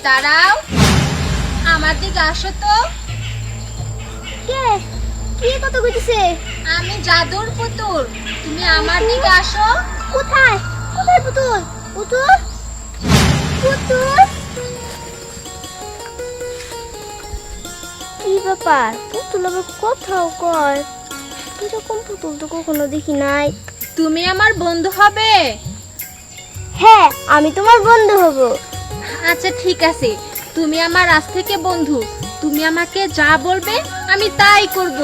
দাঁড়াও, আমার দিকে আসো তো। কে কি কথা কইতেছে? আমি জাদুর পুতুল, তুমি আমার দিকে আসো। কোথায় কোথায় পুতুল? পুতুল পুতুল কি ব্যাপার? পুতুল আবার কোথাও কয়? এরকম পুতুল তো কখনো দেখি নাই। তুমি আমার বন্ধু হবে? হ্যাঁ, আমি তোমার বন্ধু হব। আচ্ছা ঠিক আছে, তুমি আমার আজ থেকে বন্ধু। তুমি আমাকে যা বলবে আমি তাই করব।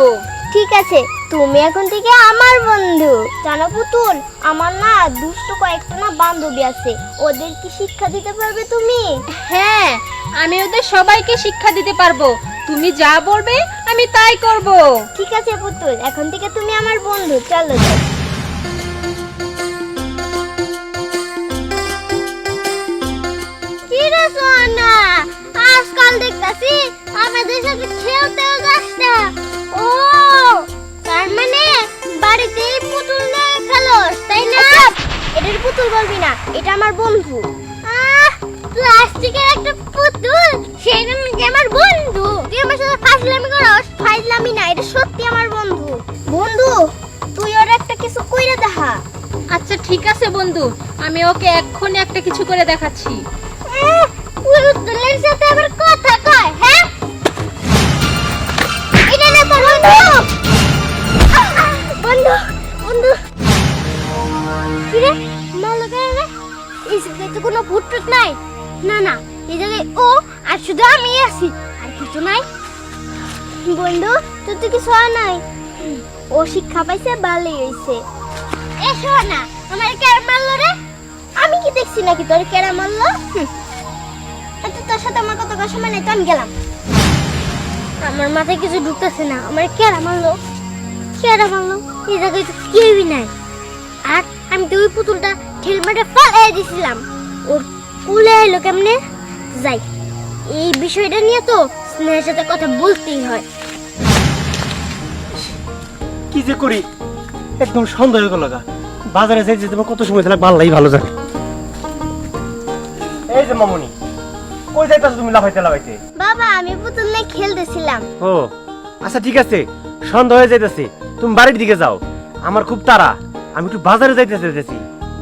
ঠিক আছে, তুমি এখন থেকে আমার বন্ধু। জানো পুতুল, আমার না দুষ্ট কয়েকটা না বান্ধবী আছে, ওদের কি শিক্ষা দিতে পারবে তুমি? হ্যাঁ, আমি ওদের সবাইকে শিক্ষা দিতে পারবো। তুমি যা বলবে আমি তাই করব। ঠিক আছে পুতুল, এখন থেকে তুমি আমার বন্ধু, চলো যাই। কি রে সোনা, আজকাল দেখতাছি আমাদের সাথে খেলতেও যাস না। ও, তার মানে বাড়িতে পুতুল নিয়ে খেলোস, তাই না? এটার পুতুল বলবি না, এটা আমার বন্ধু। প্লাস্টিকের একটা পুতুল, সেটা নাকি আমার বন্ধু? তুই আমার সাথে ফাজলামি করস? ফাজলামি না, এটা সত্যি আমার বন্ধু। বন্ধু, তুই ওর একটা কিছু কইরা দেখা। আচ্ছা ঠিক আছে বন্ধু, আমি ওকে এক্ষুনি একটা কিছু করে দেখাচ্ছি। পুতুলের সাথে আবার কথা কয়, হ্যাঁ? এটা না তোর বন্ধু। বন্ধু বন্ধু কি রে, মাল গায়ে রে? এই জায়গায় তো কোনো ভূত টুত নাই। না না, এই জায়গায় ও আর শুধু আমি আছি, আর কিছু নাই। বন্ধু, তোর তো কিছু হয় নাই। ও শিক্ষা পাইছে, ভালোই হইছে। এসো না, আমার কেরা মারলো রে? আমি কি দেখছি নাকি তোর কেরা মারলো? তো তোর সাথে আমার কথা কওয়ার সময় নাই, তো আমি গেলাম। আমার মাথায় কিছু ঢুকতেছে না, আমার কেরা মারলো? কেরা মারলো? এই জায়গায় তো কেউই নাই। আর আমি তো ওই পুতুলটা ঠেলমেটে ফালাই দিছিলাম, ওর কুলে এলো কেমনে? যাই, এই বিষয়টা নিয়ে তো স্নেহের সাথে কথা বলতেই হয়। কি যে করি, একদম সন্দেহ হয়ে গেল গা। বাজারে যাই যেতে আমার কত সময় লাগবে আল্লাহই ভালো জানে। এই যে মামুনি, কই যাইতাছো তুমি লাফাইতে লাফাইতে? বাবা, আমি পুতুল নিয়ে খেলতেছিলাম। ও আচ্ছা ঠিক আছে, সন্দেহ হয়ে যাইতেছে, তুমি বাড়ির দিকে যাও। আমার খুব তাড়া, আমি একটু বাজারে যাইতে চাইতেছি,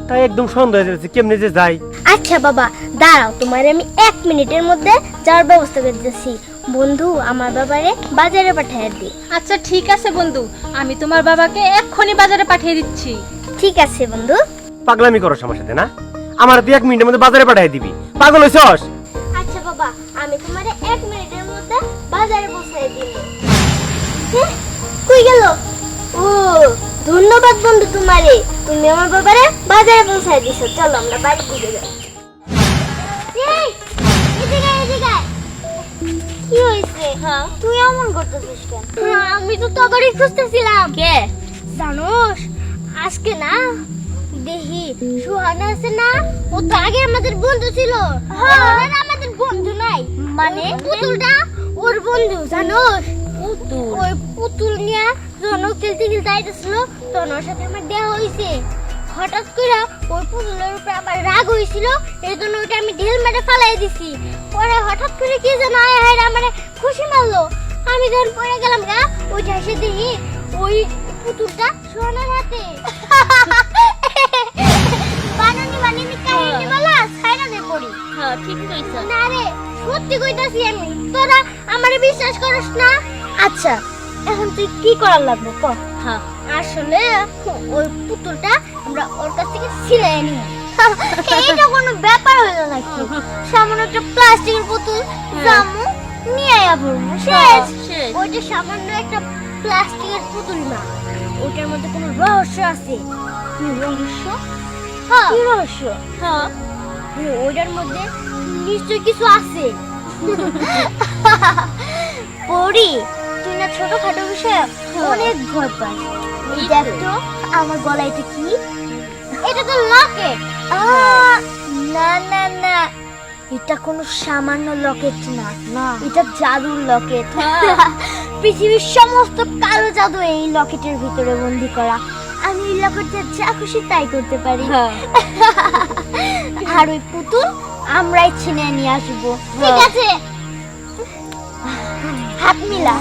তাই একদম সন্দেহ হয়ে যাচ্ছে কেমনে যে যাই। আচ্ছা বাবা, দাঁড়াও, তোমার আমি 1 মিনিটের মধ্যে যাওয়ার ব্যবস্থা করতেছি। বন্ধু, আমার বাবারে বাজারে পাঠিয়ে দি। আচ্ছা ঠিক আছে বন্ধু, আমি তোমার বাবাকে এক্ষুনি বাজারে পাঠিয়ে দিচ্ছি। ঠিক আছে বন্ধু। পাগলামি করো আমার সাথে না? আমার তুই 1 মিনিটের মধ্যে বাজারে পাঠিয়ে দিবি? পাগল হইছস? আচ্ছা বাবা, আমি তোমারে 1 মিনিটের মধ্যে বাজারে পৌঁছায় দিব। কই গেল? ও, ধন্যবাদ বন্ধু তোমারে, তুমি আমার বাবারে বাজারে পৌঁছায় দিছো। চলো আমরা বাড়ি দিকে যাই। এই, এদিকে এদিকে। কি হইছে? হ্যাঁ, তুই এমন করতেছিস কেন? আমি তো তোরই খুঁজতেছিলাম। কে? জানোস, আজকে না দেখি সুহানা আছে না, ও তো আগে আমাদের বন্ধু ছিল, এখন আর আমাদের বন্ধু নাই। মানে? পুতুলটা ওর বন্ধু, জানোস? পুতুল? ওই পুতুল নিয়ে যখন ও খেলতে খেলতে আইতেছিল, তখন ওর সাথে আমার দেখা হয়েছে। হঠাৎ করে ওই পুতুলের উপরে আমার রাগ হয়েছিল, এই জন্য ওইটা আমি ঢেল মেরে ফালাই দিছি। পরে হঠাৎ করে কি যেন আয় হায় আমার খুশি মারলো। আমি যখন পড়ে গেলাম গা, ওইটা এসে দেখি ওই পুতুলটা সোনার হাতে। বানানি বানানি কাহিনী বলা ছাইরা দে পড়ি। হ্যাঁ ঠিক কইছো। না রে, সত্যি কইতাছি আমি, তোরা আমারে বিশ্বাস করিস না? আচ্ছা, এখন তুই কি করার লাগবে ক? হ্যাঁ, আসলে ওই পুতুলটা আমরা ওর কাছ থেকে ছিঁড়ে আনি। এটা কোনো ব্যাপার হলো নাকি? সামান্য একটা প্লাস্টিকের পুতুল, জামু নিয়ে আয়া পড়বো, শেষ। শেষ। ওইটা সামান্য একটা প্লাস্টিকের পুতুল না, ওটার মধ্যে কোনো রহস্য আছে। কি রহস্য? হ্যাঁ, কি রহস্য? হ্যাঁ, ওটার মধ্যে নিশ্চয় কিছু আছে। পড়ি, তুই না ছোটখাটো বিষয়ে অনেক ভয় পাস। এই দেখ তো, আমার গলায় এটা কি? এটা তো লকেট। না না না, এটা কোনো সামান্য লকেট না, এটা জাদুর লকেট। পৃথিবীর সমস্ত কালো জাদু এই লকেটের ভিতরে বন্দি করা। আমি এই লকেটে যা খুশি তাই করতে পারি। আর ওই পুতুল আমরাই ছিনে নিয়ে আসবো। ঠিক আছে, হাত মিলা।